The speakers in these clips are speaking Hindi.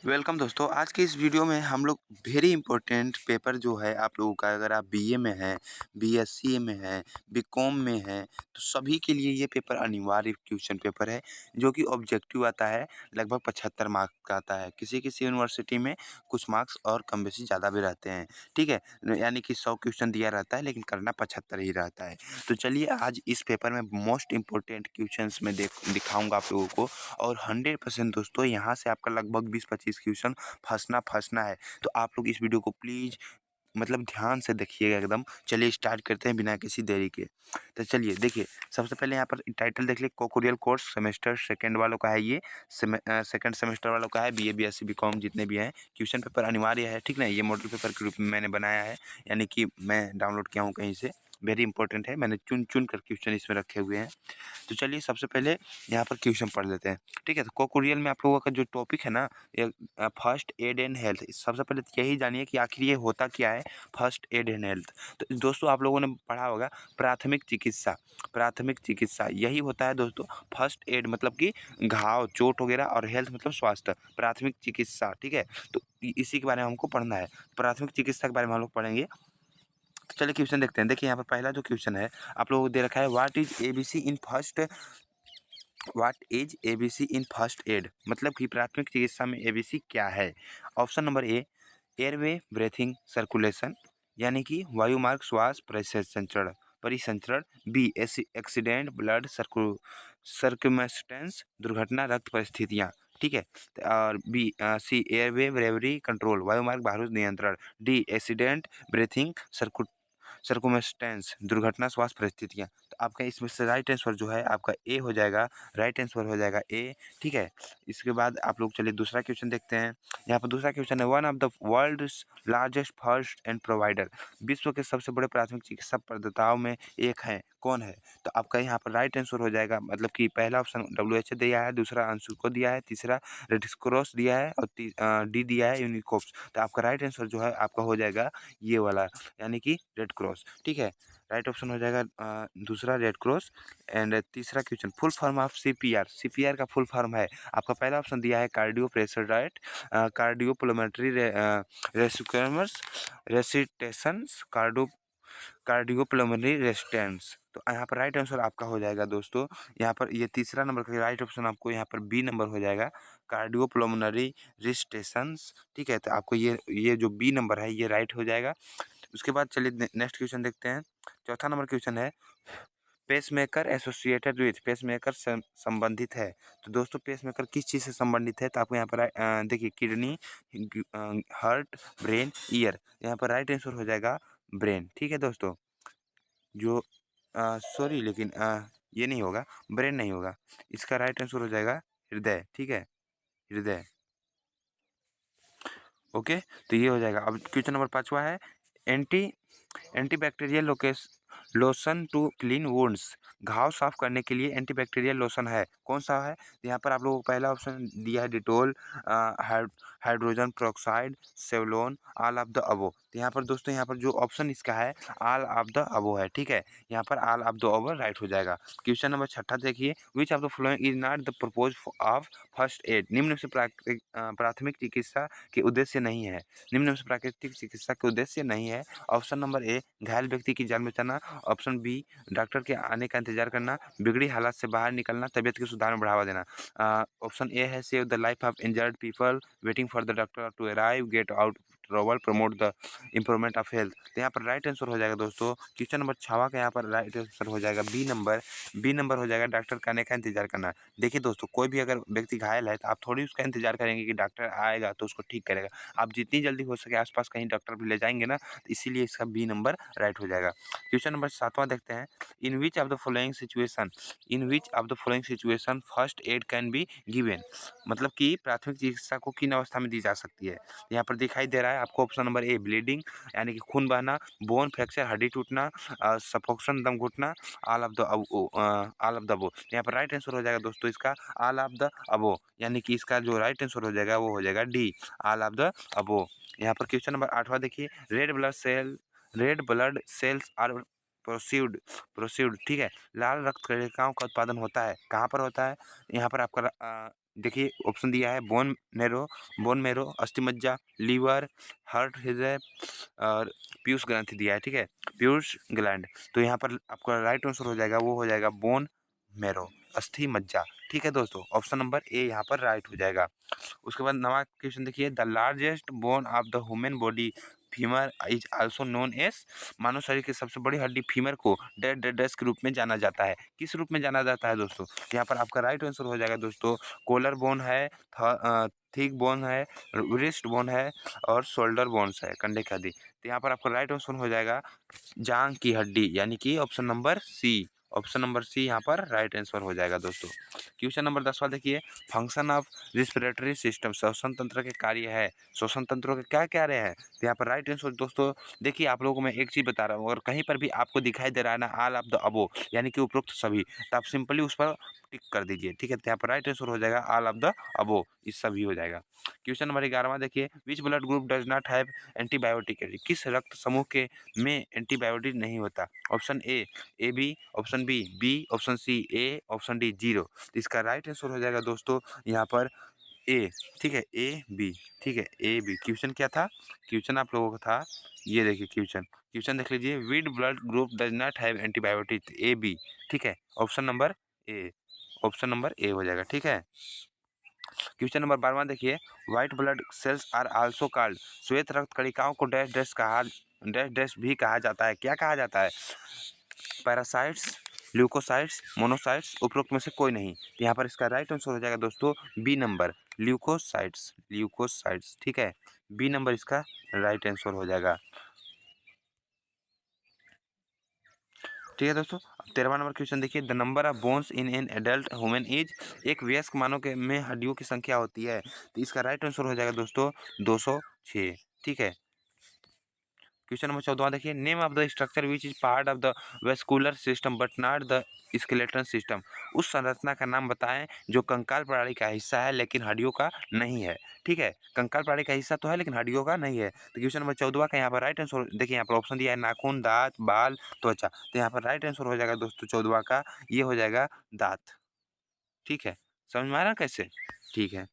वेलकम दोस्तों। आज के इस वीडियो में हम लोग वेरी इंपॉर्टेंट पेपर जो है आप लोगों का, अगर आप बीए में हैं, बीएससी में हैं, बीकॉम में हैं, तो सभी के लिए ये पेपर अनिवार्य क्वेश्चन पेपर है जो कि ऑब्जेक्टिव आता है। लगभग 75 मार्क्स का आता है। किसी किसी यूनिवर्सिटी में कुछ मार्क्स और कम बेसी ज़्यादा भी रहते हैं, ठीक है। यानी कि 100 क्वेश्चन दिया रहता है लेकिन करना 75 ही रहता है। तो चलिए आज इस पेपर में मोस्ट इंपॉर्टेंट क्वेश्चंस में दिखाऊंगा आप लोगों को, और 100% दोस्तों यहाँ से आपका लगभग 20-25 क्वेश्चन फँसना है। तो आप लोग इस वीडियो को प्लीज़ मतलब ध्यान से देखिएगा एकदम। चलिए स्टार्ट करते हैं बिना किसी देरी के। तो चलिए देखिए, सबसे पहले यहाँ पर टाइटल देख लिए, कोकोरियल कोर्स सेमेस्टर सेकंड वालों का है ये। सेकंड सेमेस्टर वालों का है, बीए, बीएससी, बीकॉम जितने भी हैं। क्वेश्चन पेपर अनिवार्य है, ठीक ना। ये मॉडल पेपर के रूप में मैंने बनाया है, यानी कि मैं डाउनलोड किया हूँ कहीं से। वेरी इंपॉर्टेंट है, मैंने चुन कर क्वेश्चन इसमें रखे हुए हैं। तो चलिए सबसे पहले यहाँ पर क्वेश्चन पढ़ लेते हैं, ठीक है। तो कोकोरियल में आप लोगों का जो टॉपिक है ना, ये फर्स्ट एड एंड हेल्थ। सबसे पहले तो यही जानिए कि आखिर ये होता क्या है फर्स्ट एड एंड हेल्थ। तो दोस्तों आप लोगों ने पढ़ा होगा प्राथमिक चिकित्सा। प्राथमिक चिकित्सा यही होता है दोस्तों, फर्स्ट एड मतलब कि घाव चोट वगैरह, और हेल्थ मतलब स्वास्थ्य, प्राथमिक चिकित्सा, ठीक है। तो इसी के बारे में हमको पढ़ना है। प्राथमिक चिकित्सा के बारे में हम लोग पढ़ेंगे। तो चलिए क्वेश्चन देखते हैं। देखिए यहाँ पर पहला जो क्वेश्चन है आप लोगों को दे रखा है, what is ABC in first aid. मतलब कि प्राथमिक चिकित्सा में एबीसी क्या है। ऑप्शन नंबर ए, एयरवे ब्रेथिंग सर्कुलेशन, यानी कि वायुमार्ग श्वास परिसंचरण परिसंचरण। बी, एक्सीडेंट ब्लड सर्कमस्टेंस, दुर्घटना रक्त परिस्थितियाँ, ठीक है। और बी, सी, एयरवे ब्रेवरी कंट्रोल, वायुमार्ग बारूद नियंत्रण। डी, एक्सीडेंट ब्रेथिंग सर्कुमस्टेंस, दुर्घटना श्वास परिस्थितियाँ। तो आपका इसमें से राइट आंसर जो है आपका ए हो जाएगा। राइट आंसर हो जाएगा ए, ठीक है। इसके बाद आप लोग चलिए दूसरा क्वेश्चन देखते हैं। यहाँ पर दूसरा क्वेश्चन है, one of the world's largest first aid provider. विश्व के सबसे बड़े प्राथमिक चिकित्सा प्रदाताओं में एक है, कौन है। तो आपका यहाँ पर राइट आंसर हो जाएगा, मतलब कि पहला ऑप्शन WHO दिया है, दूसरा अंशुको दिया है, तीसरा रेड क्रॉस दिया है, और डी दिया है यूनिकोप्स। तो आपका राइट आंसर जो है आपका हो जाएगा ये वाला, यानी कि रेड क्रॉस, ठीक है। राइट ऑप्शन हो जाएगा दूसरा रेड क्रॉस। एंड तीसरा question, full form of CPR. CPR का फुल फॉर्म है, आपका पहला ऑप्शन दिया है cardio pressure diet, cardio pulmonary रेसिक्वेमर्स रेसिटेशंस, कार्डियोपल्मोनरी रेजिस्टेंस। तो यहाँ पर राइट आंसर आपका हो जाएगा दोस्तों, यहाँ पर ये तीसरा नंबर का राइट ऑप्शन आपको यहाँ पर बी नंबर हो जाएगा, कार्डियोपल्मोनरी रेजिस्टेंस, ठीक है। तो आपको ये जो बी नंबर है ये राइट हो जाएगा। उसके बाद चलिए नेक्स्ट क्वेश्चन देखते हैं। चौथा नंबर क्वेश्चन है, पेसमेकर एसोसिएटेड विथ, पेसमेकर से संबंधित है। तो दोस्तों पेसमेकर किस चीज़ से संबंधित है। तो आपको यहाँ पर देखिए, किडनी, हार्ट, ब्रेन, ईयर। यहाँ पर राइट आंसर हो जाएगा ब्रेन, ठीक है दोस्तों। जो सॉरी, लेकिन ये नहीं होगा, ब्रेन नहीं होगा। इसका राइट आंसर हो जाएगा हृदय, ठीक है, हृदय। ओके, तो ये हो जाएगा। अब क्वेश्चन नंबर 5वां है, anti antibacterial lotion to clean wounds. घाव साफ करने के लिए एंटीबैक्टीरियल लोशन है, कौन सा है। तो यहाँ पर आप लोगों को पहला ऑप्शन दिया है Dettol, hydrogen peroxide, Savlon, all of the अबो। तो यहाँ पर दोस्तों, यहाँ पर जो ऑप्शन इसका है ऑल ऑफ द अबो है, ठीक है। यहाँ पर all of the above right हो जाएगा। क्वेश्चन नंबर 6 देखिए, which of the following is not the purpose of first add. निम्न से प्राथमिक चिकित्सा के उद्देश्य नहीं है। निम्न से प्राकृतिक चिकित्सा के उद्देश्य नहीं है। ऑप्शन नंबर ए, घायल व्यक्ति की जान बचाना। ऑप्शन बी, डॉक्टर के आने का इंतजार करना। बिगड़ी हालात से बाहर निकलना, तबियत के सुधार में बढ़ावा देना। ऑप्शन ए है, save the life of injured people, waiting for the doctor to arrive, get out trouble, promote the improvement of health. तो यहाँ पर राइट आंसर हो जाएगा दोस्तों, क्वेश्चन नंबर 6 का यहाँ पर राइट आंसर हो जाएगा बी नंबर। बी नंबर हो जाएगा, डॉक्टर के आने का इंतजार करना। देखिए दोस्तों, कोई भी अगर व्यक्ति घायल है तो आप थोड़ी उसका इंतजार करेंगे कि डॉक्टर आएगा तो उसको ठीक करेगा। आप जितनी जल्दी हो सके आसपास कहीं डॉक्टर भी ले जाएंगे ना, तो इसीलिए इसका बी नंबर राइट हो जाएगा। क्वेश्चन नंबर 7वां देखते हैं, in which of the following situation, first aid can be given. मतलब कि प्राथमिक चिकित्सा को किन अवस्था में दी जा सकती है। यहाँ पर दिखाई दे रहा है आपको ऑप्शन नंबर ए, ब्लीडिंग, यानी कि खून बहना, बोन फ्रैक्चर, हड्डी टूटना, सफोकेशन दम घुटना, ऑल ऑफ द अबो। यहाँ पर राइट आंसर हो जाएगा दोस्तों इसका ऑल ऑफ द अबो, यानी कि इसका जो राइट आंसर हो जाएगा वो हो जाएगा D, all of the above. यहाँ पर क्वेश्चन नंबर 8वां देखिए, red blood cells are produced, ठीक है। लाल रक्त कणिकाओं का उत्पादन होता है, कहाँ पर होता है। यहाँ पर आपका देखिए ऑप्शन दिया है बोन मेरो, अस्थिमज्जा, लीवर, हार्ट, हृदय और पीयूष ग्रंथि दिया है, ठीक है, पीयूष ग्लैंड। तो यहाँ पर आपका राइट आंसर हो जाएगा, वो हो जाएगा बोन मेरो, अस्थि मज्जा। ठीक है दोस्तों, ऑप्शन नंबर ए यहाँ पर राइट हो जाएगा। उसके बाद नवा क्वेश्चन देखिए, the largest bone of the human body femur is also known as. मानव शरीर की सबसे बड़ी हड्डी फीमर को डेड डेड के रूप में जाना जाता है। किस रूप में जाना जाता है दोस्तों? यहाँ पर आपका राइट आंसर हो जाएगा दोस्तों, कोलर बोन है, थिक बोन है, रिस्ट बोन है और शोल्डर बोन्स है, कंधे की हड्डी। तो यहाँ पर आपका राइट आंसर हो जाएगा जांग की हड्डी, यानी कि option number C. Option number C यहाँ पर राइट आंसर हो जाएगा दोस्तों। क्वेश्चन नंबर 10वां देखिए, फंक्शन ऑफ रिस्पिरेटरी सिस्टम, श्वसन तंत्र के कार्य है। श्वसन तंत्रों के क्या कार्य है? तो यहाँ पर राइट आंसर दोस्तों, देखिए आप लोगों को मैं एक चीज बता रहा हूँ, और कहीं पर भी आपको दिखाई दे रहा है ना ऑल ऑफ द अबो, यानी कि उपरोक्त सभी, तो आप सिंपली उस पर टिक कर दीजिए, ठीक है। तो यहाँ पर राइट आंसर हो जाएगा ऑल ऑफ द अबो, इस सभी हो जाएगा। क्वेश्चन नंबर 11वां देखिए, which blood group does not have antibiotic, किस रक्त समूह के में एंटीबायोटिक नहीं होता? Option A B, option B, option C A, option D 0। तो इसका राइट आंसर हो जाएगा दोस्तों यहाँ पर ए, ठीक है, ए बी, ठीक है, ए बी। क्वेश्चन क्या था? क्वेश्चन आप लोगों का था, ये देखिए क्वेश्चन, क्वेश्चन देख लीजिए, which blood group does not have antibiotic, A B, ठीक है, option number A, option number A हो जाएगा, ठीक है। क्वेश्चन नंबर 12वां देखिए, white blood cells are also called, श्वेत रक्त कणिकाओं को डैश डैश कहा, डैश डैश भी कहा जाता है, क्या कहा जाता है? पैरासाइट्स, ल्यूकोसाइट्स, मोनोसाइट्स, उपरोक्त में से कोई नहीं। तो यहाँ पर इसका राइट आंसर हो जाएगा दोस्तों बी नंबर, ल्यूकोसाइट्स, ल्यूकोसाइट्स, ठीक है, बी नंबर इसका राइट आंसर हो जाएगा। ठीक है दोस्तों, 13वां नंबर क्वेश्चन देखिए, the number of bones in an adult human is, एक वयस्क मानव के में हड्डियों की संख्या होती है। तो इसका राइट आंसर हो जाएगा दोस्तों 206, ठीक है। क्वेश्चन नंबर 14 देखिए, name of the structure which is part of the vascular system but not the skeleton system, उस संरचना का नाम बताएं जो कंकाल प्रणाली का हिस्सा है लेकिन हड्डियों का नहीं है, ठीक है, कंकाल प्रणाली का हिस्सा तो है लेकिन हड्डियों का नहीं है। तो क्वेश्चन नंबर 14 का यहाँ पर राइट आंसर देखिए, यहाँ पर ऑप्शन दिया है नाखून, दांत, बाल, त्वचा। तो यहाँ पर राइट आंसर हो जाएगा दोस्तों 14 का, ये हो जाएगा दांत, ठीक है। समझ में आ रहा कैसे? ठीक है।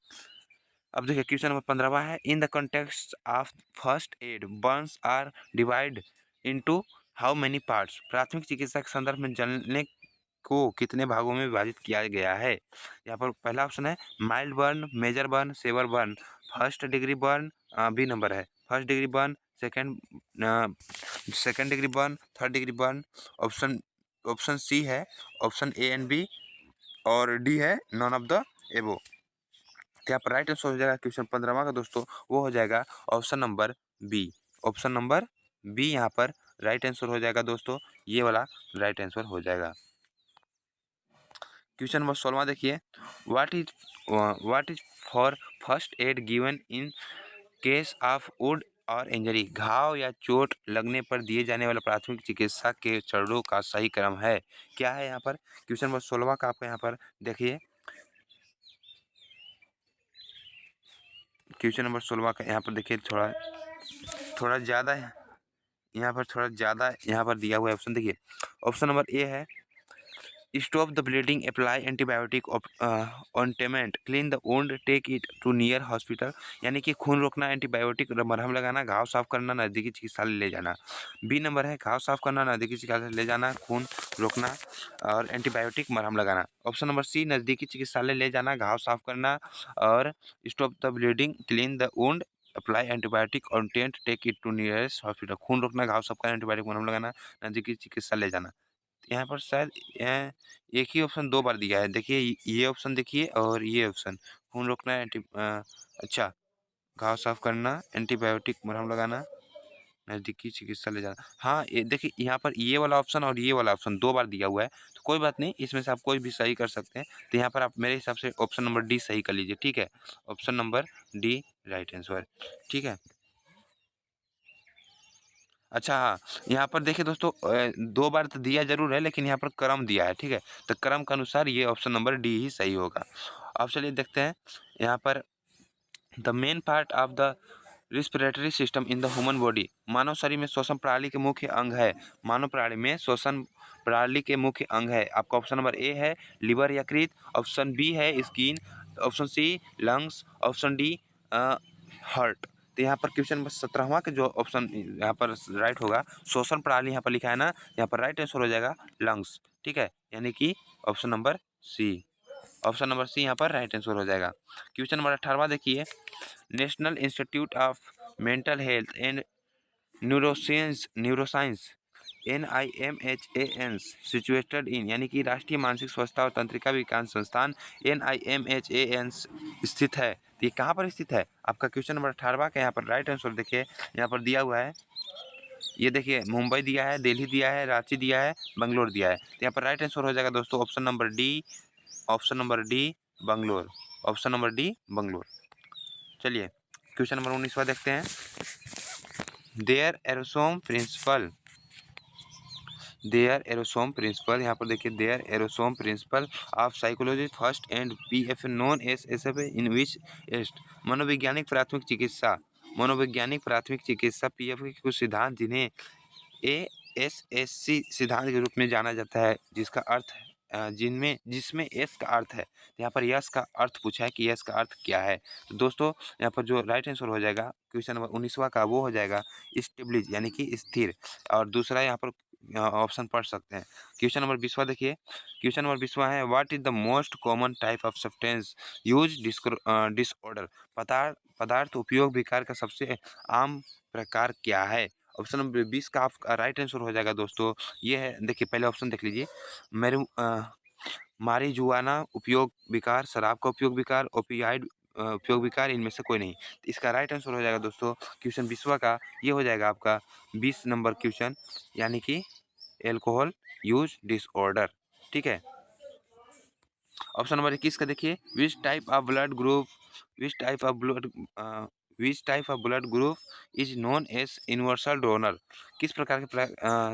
अब देखिए क्वेश्चन नंबर 15वां है, in the context of first aid burns are divide into how many parts, प्राथमिक चिकित्सा के संदर्भ में जलने को कितने भागों में विभाजित किया गया है? यहाँ पर पहला ऑप्शन है mild burn, major burn, severe burn, first degree burn, B number है first degree burn, second degree burn, third degree burn. Option option C है, ऑप्शन ए एंड बी, और डी है नॉन ऑफ द एबो। तो यहाँ पर राइट आंसर हो जाएगा क्वेश्चन 15वां का दोस्तों, वो हो जाएगा option number B, option number B यहाँ पर राइट आंसर हो जाएगा दोस्तों, ये वाला राइट आंसर हो जाएगा। क्वेश्चन नंबर 16वां देखिए, what is for first aid given in case of would और इंजरी, घाव या चोट लगने पर दिए जाने वाला प्राथमिक चिकित्सा के चरणों का सही क्रम है, क्या है? यहाँ पर क्वेश्चन नंबर 16वां का आपको यहाँ पर देखिए, क्वेश्चन नंबर 16 का यहाँ पर देखिए, थोड़ा ज़्यादा है, यहाँ पर थोड़ा ज़्यादा यहाँ पर दिया हुआ है ऑप्शन। देखिए ऑप्शन नंबर ए है, stop the bleeding, apply antibiotic ointment, clean the wound, take it to near hospital, यानी कि खून रोकना, एंटीबायोटिक मरहम लगाना, घाव साफ करना, नज़दीकी चिकित्सालय ले जाना। बी नंबर है घाव साफ करना, नज़दीकी चिकित्सालय ले जाना, खून रोकना और एंटीबायोटिक मरहम लगाना। ऑप्शन नंबर सी, नज़दीकी चिकित्सालय ले जाना, घाव साफ करना और stop the bleeding, clean the wound, apply antibiotic ointment, take it to nearest hospital, खून रोकना, घाव साफ करना, एंटीबायोटिक मरहम लगाना, नज़दीकी चिकित्सालय ले जाना। यहाँ पर शायद एक ही ऑप्शन 2 बार दिया है। देखिए ये ऑप्शन देखिए और ये ऑप्शन, खून रोकना, अच्छा, घाव साफ करना, एंटीबायोटिक मरहम लगाना, नज़दीकी चिकित्सा ले जाना। हाँ, ये देखिए यहाँ पर ये वाला ऑप्शन और ये वाला ऑप्शन 2 बार दिया हुआ है, तो कोई बात नहीं, इसमें से आप कोई भी सही कर सकते हैं। तो यहाँ पर आप मेरे हिसाब से ऑप्शन नंबर डी सही कर लीजिए, ठीक है। Option number D right answer, ठीक है। अच्छा हाँ, यहाँ पर देखिए दोस्तों 2 बार तो दिया ज़रूर है लेकिन यहाँ पर क्रम दिया है, ठीक है। तो क्रम के अनुसार ये ऑप्शन नंबर डी ही सही होगा। अब चलिए देखते हैं यहाँ पर, the main part of the respiratory system in the human body, मानव शरीर में श्वसन प्रणाली के मुख्य अंग है, मानव प्रणाली में श्वसन प्रणाली के मुख्य अंग है। आपका ऑप्शन नंबर ए है लिवर यकृत, ऑप्शन बी है skin, option C lungs, option D heart. तो यहाँ पर क्वेश्चन नंबर 17वां का जो ऑप्शन यहाँ पर राइट होगा, श्वसन प्रणाली यहाँ पर लिखा है ना, यहाँ पर राइट आंसर हो जाएगा लंग्स। ठीक है, यानी कि option number C, option number C यहाँ पर राइट आंसर हो जाएगा। क्वेश्चन नंबर 18वां देखिए, national institute of mental health and neuroscience NIMHANS situated in, यानी कि राष्ट्रीय मानसिक स्वास्थ्य और तंत्रिका विज्ञान संस्थान NIMHANS स्थित है। तो ये कहाँ पर स्थित है? आपका क्वेश्चन नंबर 18वां का यहाँ पर राइट आंसर देखिए यहाँ पर दिया हुआ है, ये देखिए मुंबई दिया है, दिल्ली दिया है, रांची दिया है, बंगलोर दिया है। तो यहाँ पर राइट आंसर हो जाएगा दोस्तों option number D, option number D Bangalore, option number D Bangalore. चलिए क्वेश्चन नंबर 19वां देखते हैं। There are some principle, there are some principle, यहाँ पर देखिए there are some principle of psychology first aid PF known as in which एस्ट, मनोवैज्ञानिक प्राथमिक चिकित्सा, मनोवैज्ञानिक प्राथमिक चिकित्सा PF के कुछ सिद्धांत जिन्हें ASSC सिद्धांत के रूप में जाना जाता है, जिसका अर्थ जिनमें जिसमें एस का अर्थ है। तो यहाँ पर यस का अर्थ पूछा है कि यस का अर्थ क्या है। तो दोस्तों यहाँ पर जो राइट आंसर हो जाएगा क्वेश्चन नंबर 19वां का वो हो जाएगा स्टेबलिज, यानी कि स्थिर। और दूसरा यहाँ पर ऑप्शन पढ़ सकते हैं। क्वेश्चन नंबर 20वां देखिए, क्वेश्चन नंबर 20वां है what is the most common type of substance use disorder, पदार्थ उपयोग विकार का सबसे आम प्रकार क्या है। ऑप्शन नंबर 20 का आपका राइट आंसर हो जाएगा दोस्तों, ये है देखिए पहले ऑप्शन देख लीजिए, मेरू मारिजुआना उपयोग विकार, शराब का उपयोग विकार, ओपियाइड उपयोग विकार, इनमें से कोई नहीं। तो इसका राइट आंसर हो जाएगा दोस्तों क्वेश्चन 20वां का, ये हो जाएगा आपका 20 नंबर क्वेश्चन, यानी कि एल्कोहल यूज डिसऑर्डर। ठीक है, ऑप्शन नंबर 21 का देखिए, which type of blood group, which type of blood which type of blood group is known as universal donor, किस प्रकार के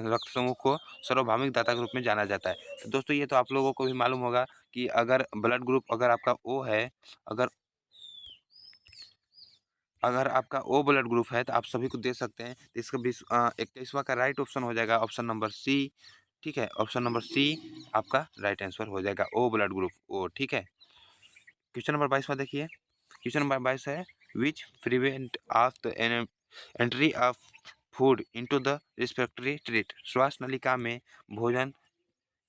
रक्त समूह को सार्वभौमिक दाता के रूप में जाना जाता है। तो दोस्तों ये तो आप लोगों को भी मालूम होगा कि अगर ब्लड ग्रुप अगर आपका ओ है, अगर अगर आपका ओ ब्लड ग्रुप है तो आप सभी को दे सकते हैं। तो इसका 21वां का राइट ऑप्शन हो जाएगा ऑप्शन नंबर सी। ठीक है, ऑप्शन नंबर सी आपका राइट आंसर हो जाएगा, ओ ब्लड ग्रुप ओ। ठीक है, क्वेश्चन नंबर 22वां देखिए, क्वेश्चन नंबर 22 है which prevent of the entry of food into the respiratory tract, श्वास नलिका में भोजन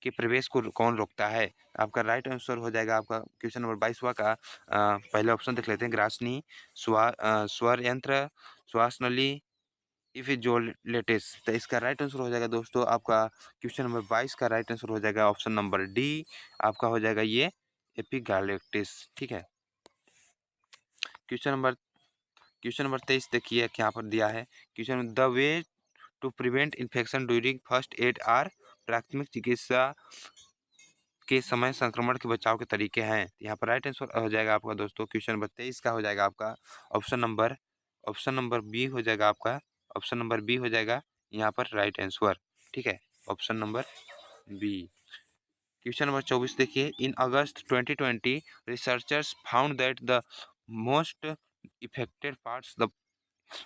के प्रवेश को कौन रोकता है। आपका राइट आंसर हो जाएगा आपका क्वेश्चन नंबर 22वां का पहले ऑप्शन देख लेते हैं, ग्रासनी, स्वर यंत्र, श्वास नली, इफिजोलेटिस। तो इसका राइट आंसर हो जाएगा दोस्तों आपका क्वेश्चन नंबर 22 का राइट आंसर हो जाएगा ऑप्शन नंबर डी, आपका हो जाएगा ये एपिगैलेक्टिस। ठीक है, क्वेश्चन नंबर 23 देखिए क्या पर दिया है, question the way to prevent infection during first aid are, प्राथमिक चिकित्सा के समय संक्रमण के बचाव के तरीके हैं। यहाँ पर राइट आंसर हो जाएगा आपका दोस्तों क्वेश्चन नंबर 23 का हो जाएगा आपका ऑप्शन नंबर बी हो जाएगा आपका, ऑप्शन नंबर बी हो जाएगा यहाँ पर राइट आंसर। ठीक है, option number B. Question number 24 देखिए, in August 2020 researchers found that the most affected parts the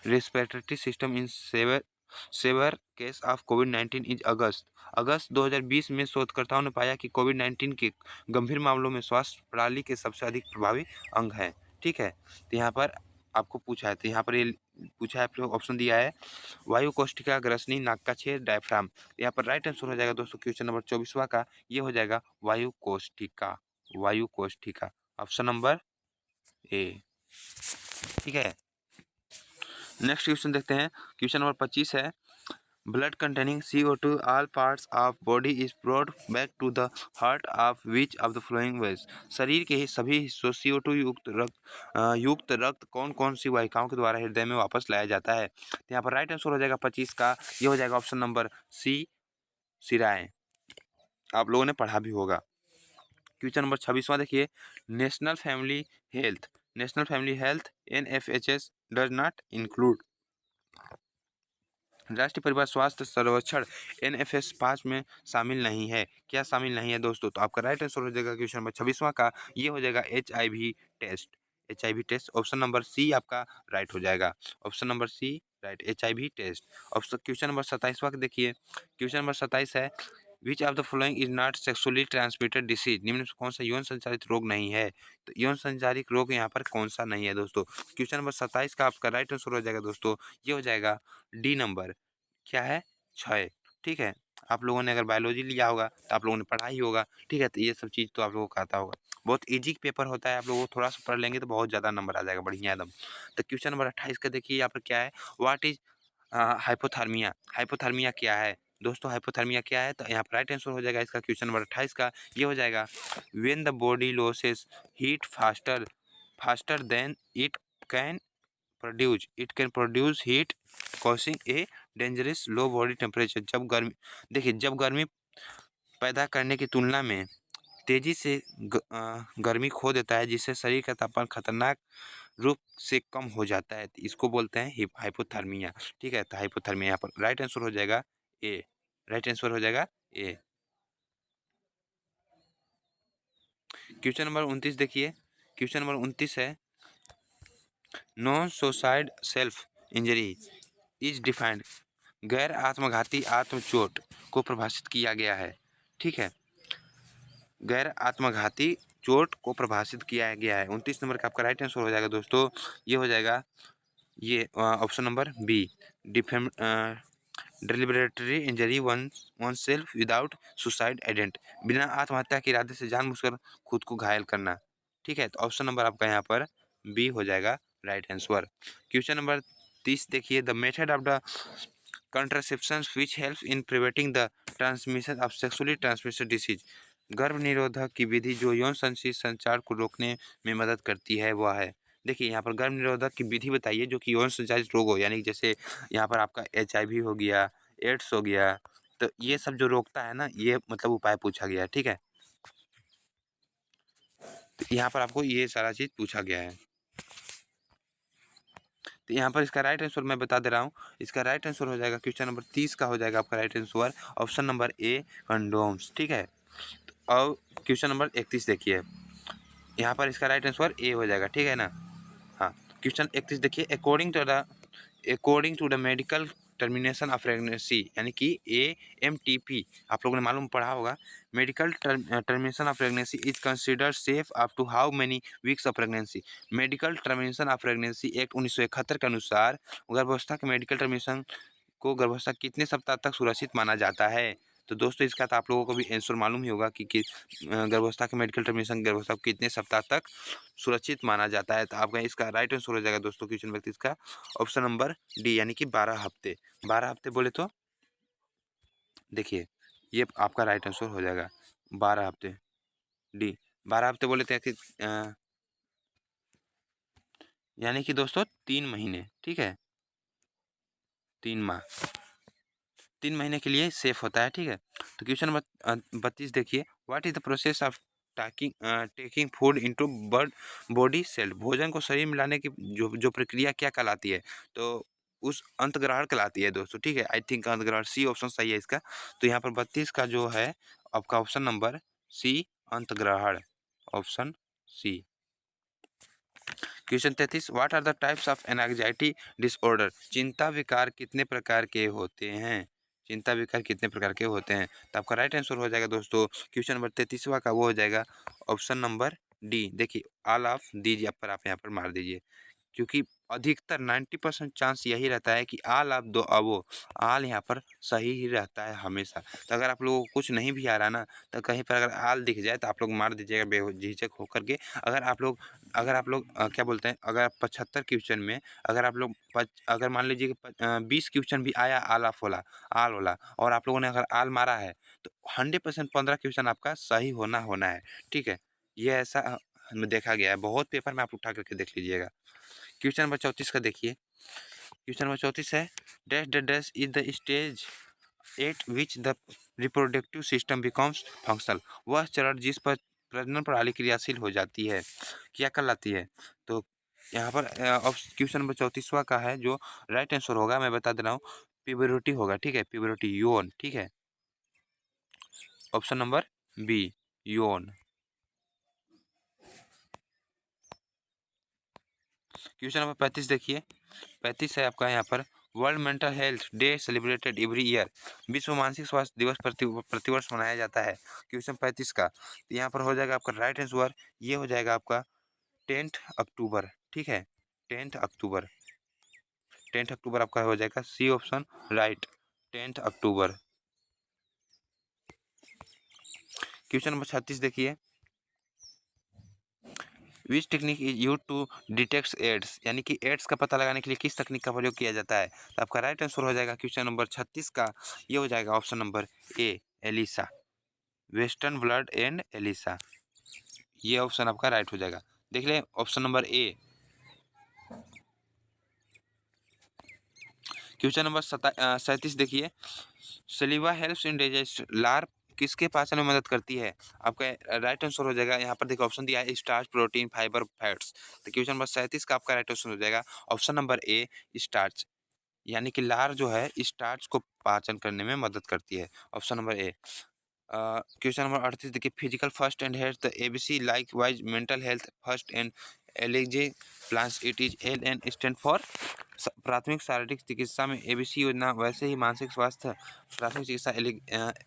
respiratory system in severe case of कोविड-19 इज अगस्त 2020 में शोधकर्ताओं ने पाया कि कोविड-19 के गंभीर मामलों में श्वास प्रणाली के सबसे अधिक प्रभावी अंग हैं। ठीक है, तो यहाँ पर आपको पूछा है, तो यहाँ पर ये पूछा है, आप लोग ऑप्शन दिया है वायु कोष्ठिका, ग्रसनी, नाक का छेद, डायफ्राम। तो यहाँ पर राइट आंसर हो जाएगा दोस्तों क्वेश्चन नंबर 24वां का, ये हो जाएगा वायु कोष्ठिका, वायु कोष्ठिका, ऑप्शन नंबर ए। ठीक है, नेक्स्ट क्वेश्चन देखते हैं, क्वेश्चन नंबर 25 है blood containing CO2 all parts of body is broad back to the heart of which of the flowing ways, शरीर के ही सभी हिस्सों CO2 युक्त रक्त कौन कौन सी वाहिकाओं के द्वारा हृदय में वापस लाया जाता है। तो यहाँ पर राइट आंसर हो जाएगा 25 का, ये हो जाएगा ऑप्शन नंबर सी, सिराएं। आप लोगों ने पढ़ा भी होगा। क्वेश्चन नंबर 26वां देखिए, national family health, national family health NFHS does not include, राष्ट्रीय परिवार स्वास्थ्य सर्वेक्षण NFS 5 में शामिल नहीं है, क्या शामिल नहीं है दोस्तों। तो आपका राइट आंसर हो जाएगा क्वेश्चन नंबर 26वां का, ये हो जाएगा HIV test, HIV test, option number C आपका राइट हो जाएगा, option number C right, HIV test. Option question number 27वां देखिए, क्वेश्चन नंबर 27 है which of the following is not sexually transmitted disease, निम्न में से कौन सा यौन संचालित रोग नहीं है? तो यौन संचालित रोग यहाँ पर कौन सा नहीं है दोस्तों? क्वेश्चन नंबर 27 का आपका राइट आंसर हो जाएगा दोस्तों, ये हो जाएगा डी नंबर, क्या है, क्षय। ठीक है, आप लोगों ने अगर बायोलॉजी लिया होगा तो आप लोगों ने पढ़ा ही होगा। ठीक है, तो ये सब चीज़ तो आप लोगों को आता होगा। बहुत इजी पेपर होता है, आप लोगों को थोड़ा सा पढ़ लेंगे तो बहुत ज़्यादा नंबर आ जाएगा, बढ़िया एकदम। तो क्वेश्चन नंबर 28 का देखिए यहाँ पर क्या है, व्हाट इज हाइपोथर्मिया, हाइपोथर्मिया क्या है दोस्तों? हाइपोथर्मिया क्या है? तो यहाँ पर राइट आंसर हो जाएगा इसका क्वेश्चन नंबर 28 का, ये हो जाएगा when the body losses heat faster faster than can it can produce heat causing a dangerous low body temperature. जब गर्मी, देखिए जब गर्मी पैदा करने की तुलना में तेजी से गर्मी खो देता है, जिससे शरीर का तापमान खतरनाक रूप से कम हो जाता है, तो इसको बोलते हैं हाइपोथर्मिया। ठीक है, तो हाइपोथर्मिया यहाँ पर राइट आंसर हो जाएगा ए, राइट आंसर हो जाएगा ए। क्वेश्चन नंबर 29 देखिए, क्वेश्चन नंबर 29 है, non suicide self injury is defined, गैर आत्मघाती आत्मचोट को परिभाषित किया गया है। ठीक है, गैर आत्मघाती चोट को परिभाषित किया गया है। 29 नंबर का आपका राइट आंसर हो जाएगा दोस्तों, ये हो जाएगा ये ऑप्शन नंबर बी, डिफेम deliberate injury one self without suicide intent, बिना आत्महत्या के इरादे से जानबूझकर खुद को घायल करना। ठीक है, तो ऑप्शन नंबर आपका यहाँ पर बी हो जाएगा राइट आंसर। क्वेश्चन नंबर 30 देखिए, the method of the contraception which helps in preventing the transmission of sexually transmitted disease, गर्भ निरोधक की विधि जो यौन संचार को रोकने में मदद करती है वह है। देखिए यहाँ पर गर्भ निरोधक की विधि बताइए जो कि यौन संचालित रोग हो, यानी जैसे यहाँ पर आपका HIV हो गया, एड्स हो गया, तो ये सब जो रोकता है ना, ये मतलब उपाय पूछा गया है। ठीक है, तो यहाँ पर आपको ये सारा चीज़ पूछा गया है। तो यहाँ पर इसका राइट आंसर मैं बता दे रहा हूँ, इसका राइट आंसर हो जाएगा क्वेश्चन नंबर 30 का हो जाएगा आपका राइट आंसर ऑप्शन नंबर ए, कंडोम्स। ठीक है, और क्वेश्चन नंबर 31 देखिए, यहाँ पर इसका राइट आंसर ए हो जाएगा। ठीक है ना, हाँ, क्वेश्चन 31 देखिए, according to the medical termination of pregnancy, यानी कि AMTP आप लोगों ने मालूम पढ़ा होगा, medical termination of pregnancy is considered safe up to how many weeks of pregnancy. Medical termination of pregnancy act 1971 के अनुसार गर्भावस्था के मेडिकल टर्मिनेशन को गर्भावस्था कितने सप्ताह तक सुरक्षित माना जाता है? तो दोस्तों इसका तो आप लोगों को भी आंसर मालूम ही होगा कि गर्भावस्था के मेडिकल टर्मिनेशन गर्भावस्था को कितने सप्ताह तक सुरक्षित माना जाता है। तो आपका इसका राइट आंसर हो जाएगा दोस्तों क्वेश्चन नंबर 30 का ऑप्शन नंबर डी, यानी कि 12 हफ्ते। 12 हफ्ते बोले तो देखिए ये आपका राइट आंसर हो जाएगा 12 हफ्ते, डी। 12 हफ्ते बोले थे कि यानी कि दोस्तों 3 महीने। ठीक है, 3 माह, 3 महीने के लिए सेफ होता है। ठीक है, तो क्वेश्चन नंबर 32 देखिए, what is the process of taking food into body cell, भोजन को शरीर में लाने की जो प्रक्रिया क्या कहलाती है? तो उस अंतग्रहण कहलाती है दोस्तों। ठीक है, आई थिंक अंतग्रहण, सी ऑप्शन सही है इसका। तो यहाँ पर 32 का जो है आपका ऑप्शन नंबर सी, अंतग्रहण, option C. Question 33, what are the types of anxiety disorder, चिंता विकार कितने प्रकार के होते हैं? चिंता विकार कितने प्रकार के होते हैं? तो आपका राइट आंसर हो जाएगा दोस्तों क्वेश्चन नंबर 33वां का, वो हो जाएगा ऑप्शन नंबर डी। देखिए ऑल ऑफ दीजिए पर आप यहाँ पर मार दीजिए, क्योंकि अधिकतर 90% चांस यही रहता है कि आल आप दो अबो, आल यहाँ पर सही ही रहता है हमेशा। तो अगर आप लोगों को कुछ नहीं भी आ रहा ना, तो कहीं पर अगर आल दिख जाए तो आप लोग मार दीजिएगा बेझिझक होकर के। अगर आप लोग क्या बोलते हैं, अगर 75 क्वेश्चन में अगर आप लोग अगर मान लीजिए कि 20 क्वेश्चन भी आया आल ऑफ वाला, आल वाला, और आप लोगों ने अगर आल मारा है तो 100% 15 क्वेश्चन आपका सही होना होना है। ठीक है, ये ऐसा देखा गया है, बहुत पेपर में आप उठा करके देख लीजिएगा। क्वेश्चन नंबर 34 का देखिए, क्वेश्चन नंबर 34 है, dash is the stage eight which the reproductive system becomes functional, वह चरण जिस पर प्रजनन प्रणाली क्रियाशील हो जाती है, क्या कहलाती है? तो यहाँ पर क्वेश्चन नंबर 34वां का है, जो राइट आंसर होगा मैं बता दे रहा हूँ, प्यूबरिटी होगा। ठीक है, प्यूबरिटी, यौन। ठीक है, ऑप्शन नंबर बी, यौन। क्वेश्चन नंबर 35 देखिए, 35 है आपका यहाँ पर, world mental health day celebrated every year. विश्व मानसिक स्वास्थ्य दिवस प्रतिवर्ष मनाया जाता है। क्वेश्चन 35 का, तो यहाँ पर हो जाएगा आपका राइट आंसर, ये हो जाएगा आपका 10 अक्टूबर। ठीक है, 10 अक्टूबर, 10 अक्टूबर आपका हो जाएगा सी ऑप्शन राइट, 10 अक्टूबर। क्वेश्चन नंबर 36 देखिए, which technique is use to detect AIDS, यानी कि एड्स का पता लगाने के लिए किस तकनीक का प्रयोग किया जाता है। तो आपका राइट आंसर हो जाएगा क्वेश्चन नंबर 36 का, ये हो जाएगा option number A, ELISA, western blood and ELISA, ये ऑप्शन आपका राइट हो जाएगा। देख लें option number A. Question number 37 देखिए, सलीवा हेल्प्स इन डाइजेस्ट, लार किसके पाचन में मदद करती है। आपका राइट आंसर हो जाएगा, यहाँ पर देखो ऑप्शन दिया है स्टार्च, प्रोटीन, फाइबर, फैट्स। तो क्वेश्चन नंबर 37 का आपका राइट आंसर हो जाएगा ऑप्शन नंबर ए, स्टार्च, यानी कि लार जो है स्टार्च को पाचन करने में मदद करती है, option number A. Question number 38 देखिए, physical first and health ABC likewise mental health first and LJ plans it is L N stand for. प्राथमिक शारीरिक चिकित्सा में एबीसी योजना, वैसे ही मानसिक स्वास्थ्य प्राथमिक चिकित्सा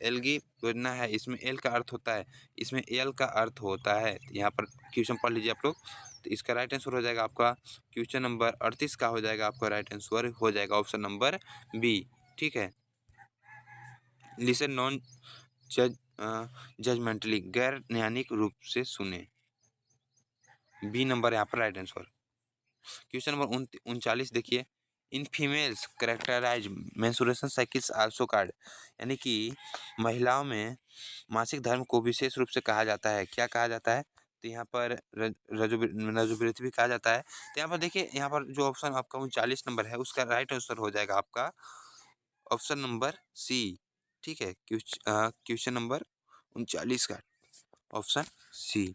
एलगी योजना है, इसमें एल का अर्थ होता है, इसमें एल का अर्थ होता है। यहाँ पर क्वेश्चन पढ़ लीजिए आप लोग। तो इसका राइट आंसर हो जाएगा आपका क्वेश्चन नंबर 38 का हो जाएगा आपका राइट आंसर हो जाएगा ऑप्शन नंबर बी। ठीक है, लिसन नॉन जज जजमेंटली, गैर न्यायिक रूप से सुने, बी नंबर यहाँ पर राइट आंसर। क्वेश्चन नंबर 39 देखिए, in females characterize menstruation cycles also card, यानी कि महिलाओं में मासिक धर्म को विशेष रूप से कहा जाता है, क्या कहा जाता है। तो यहाँ पर रजोवृत्ति भी कहा जाता है। तो यहाँ पर देखिए, यहाँ पर जो ऑप्शन आपका 39 नंबर है उसका राइट आंसर हो जाएगा आपका ऑप्शन नंबर सी। ठीक है, क्वेश्चन नंबर 39 का option C,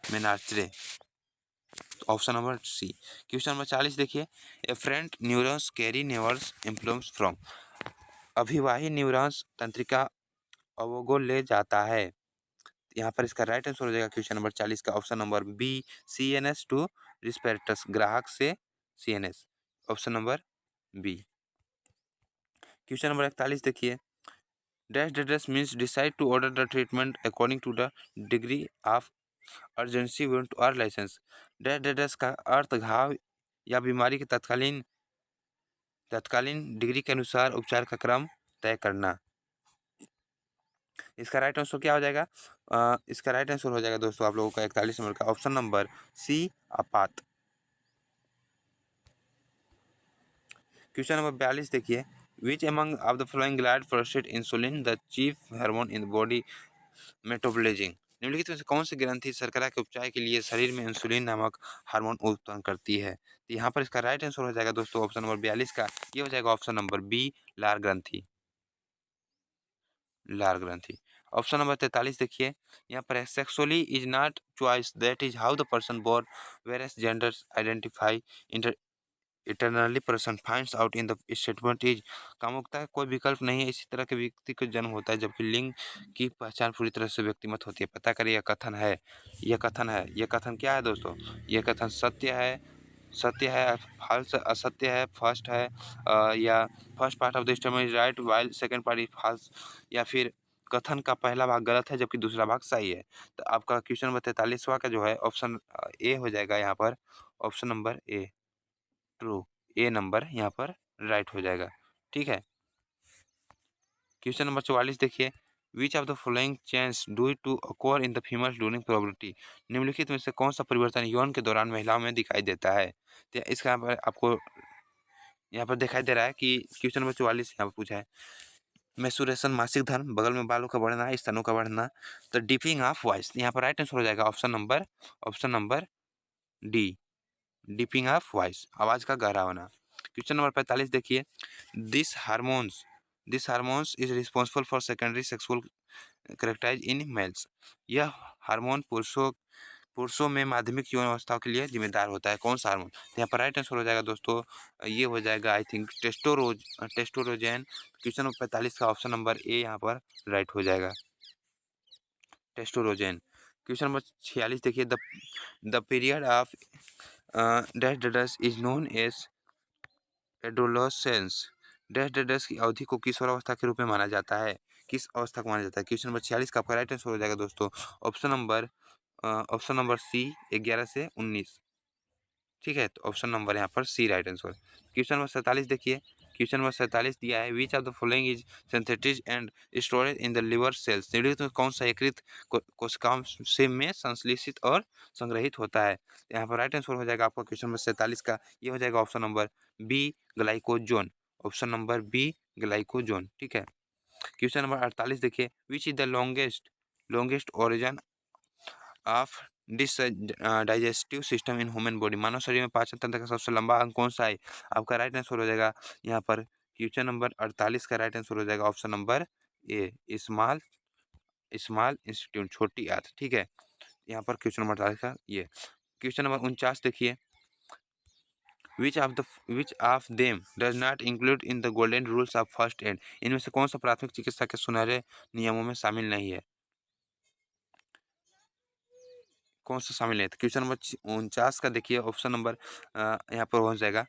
menarche, option number C. Question number 40 देखिए, afferent neurons carry nerves influence from, अभिवाही न्यूरॉन्स तंत्रिका अवगो ले जाता है। यहाँ पर इसका राइट आंसर हो जाएगा क्वेश्चन नंबर 40 का option number B, CNS to receptors, ग्राहक से CNS, option number B. Question number 41 देखिए, dash dash means decide to order the treatment according to the degree of urgency warrant or license. Dash dash का अर्थ घाव या बीमारी के तत्कालीन तत्कालीन डिग्री के अनुसार उपचार का क्रम तय करना। इसका राइट आंसर क्या हो जाएगा। इसका राइट आंसर हो जाएगा दोस्तों आप लोगों का 41 नंबर का ऑप्शन नंबर सी, आपात। क्वेश्चन नंबर 42 देखिए, which among of the following glad process insulin the chief hormone in the body metabolism, निम्नलिखित में से कौन सी ग्रंथि शर्करा के उपचार के लिए शरीर में इंसुलिन नामक हार्मोन उत्पन्न करती है। तो यहाँ पर इसका राइट आंसर हो जाएगा दोस्तों ऑप्शन नंबर 42 का, ये हो जाएगा ऑप्शन नंबर बी, लार ग्रंथि, लार ग्रंथि। ऑप्शन नंबर 43 देखिए, यहाँ पर है sexually is not choice that is how the person born various genders identify eternally person finds out in the statement is, कामुकता का कोई विकल्प नहीं है, इसी तरह के व्यक्ति का जन्म होता है, जबकि लिंग की पहचान पूरी तरह से व्यक्तिगत होती है। पता करिए, यह कथन है, यह कथन है, यह कथन क्या है दोस्तों, यह कथन सत्य है, सत्य है, फॉल्स, असत्य है, फर्स्ट है, या first part of the statement is right while second part is false, या फिर कथन का पहला भाग गलत है जबकि दूसरा भाग सही है। तो आपका क्वेश्चन नंबर 43वां का जो है ऑप्शन ए हो जाएगा यहाँ पर, ऑप्शन नंबर ए, ट्रू, ए नंबर यहाँ पर राइट हो जाएगा। ठीक है, क्वेश्चन नंबर 44 देखिए, which of the following change do to occur in the female during puberty, निम्नलिखित में से कौन सा परिवर्तन यौन के दौरान महिलाओं में दिखाई देता है। तो इसका यहाँ पर आपको यहाँ पर दिखाई दे रहा है कि क्वेश्चन नंबर 44 यहाँ पर पूछा है, मेंस्ट्रुएशन मासिक धर्म, बगल में बालों का बढ़ना, स्तनों का बढ़ना, तो डिपिंग ऑफ वॉइस, यहाँ पर राइट आंसर हो जाएगा option number D, deepening of voice, आवाज का गहरा होना। क्वेश्चन नंबर 45 देखिए, this hormones this hormones is responsible for secondary sexual करेक्टाइज इन मेल्स, यह हार्मोन पुरुषों में माध्यमिक यौन अवस्थाओं के लिए जिम्मेदार होता है, कौन सा हार्मोन। तो यहाँ पर राइट आंसर हो जाएगा दोस्तों, ये हो जाएगा आई थिंक टेस्टोरोजेन। क्वेश्चन नंबर 45 का ऑप्शन नंबर ए यहाँ पर राइट हो जाएगा, टेस्टोरोजेन। क्वेश्चन नंबर 46 देखिए, the period of dash is known as adolescence dash dash dash की अवधि को किशोरावस्था के रूप में माना जाता है। किस अवस्था को माना जाता है? क्वेश्चन नंबर 46 का आपका राइट आंसर हो जाएगा दोस्तों ऑप्शन नंबर सी 11 से 19। ठीक है, तो ऑप्शन नंबर यहाँ पर C right answer. Question number 47 देखिए, क्वेश्चन नंबर 47 दिया है which of the following is synthesized and storage in the liver cells. निम्नलिखित में कौन सा यकृत कोशिकाओं से में संश्लेषित और संग्रहित होता है? यहाँ पर राइट आंसर हो जाएगा आपका क्वेश्चन नंबर 47 का, ये हो जाएगा option number B glycogen. Option number B glycogen. ठीक है, क्वेश्चन नंबर 48 देखिए, which is the longest origin of this digestive system in human body. मानव शरीर में पाचन तंत्र का सबसे लंबा अंग कौन सा है? आपका राइट आंसर हो जाएगा यहाँ पर क्वेश्चन नंबर 48 का राइट आंसर हो जाएगा ऑप्शन नंबर ए स्मॉल स्मॉल इंस्टीट्यूट, छोटी आंत। ठीक है, यहाँ पर क्वेश्चन नंबर 48 का ये। क्वेश्चन नंबर 49 देखिए, which of them does not include in the golden rules of first add. इनमें से कौन सा प्राथमिक चिकित्सा के सुनहरे नियमों में शामिल नहीं है? कौन सा शामिल है? तो क्वेश्चन नंबर 49 का देखिए ऑप्शन नंबर यहाँ पर हो जाएगा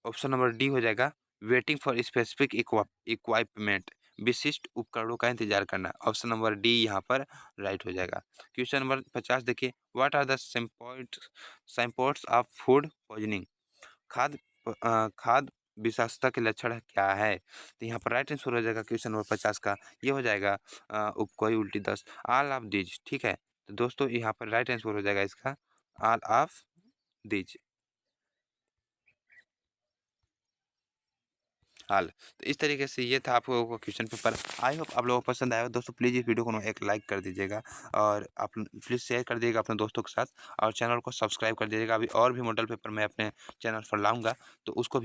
ऑप्शन नंबर डी हो जाएगा वेटिंग फॉर स्पेसिफिक इक्वाइपमेंट, विशिष्ट उपकरणों का इंतजार करना। ऑप्शन नंबर डी यहाँ पर राइट हो जाएगा। क्वेश्चन नंबर 50 देखिए, what are the symptoms of food poisoning. खाद्य विषाक्तता के लक्षण क्या है? तो यहाँ पर राइट आंसर हो जाएगा क्वेश्चन नंबर 50 का, ये हो जाएगा उपकोई उल्टी दस्त, ऑल ऑफ दीज। ठीक है, तो दोस्तों यहाँ पर राइट आंसर हो जाएगा इसका ऑल ऑफ दीज, हाल। तो इस तरीके से ये था आप लोगों का क्वेश्चन पेपर। आई होप आप लोगों को पसंद आया हो। दोस्तों प्लीज़ इस वीडियो को एक लाइक कर दीजिएगा और आप प्लीज़ शेयर कर दीजिएगा अपने दोस्तों के साथ और चैनल को सब्सक्राइब कर दीजिएगा। अभी और भी मॉडल पेपर मैं अपने चैनल पर लाऊंगा, तो उसको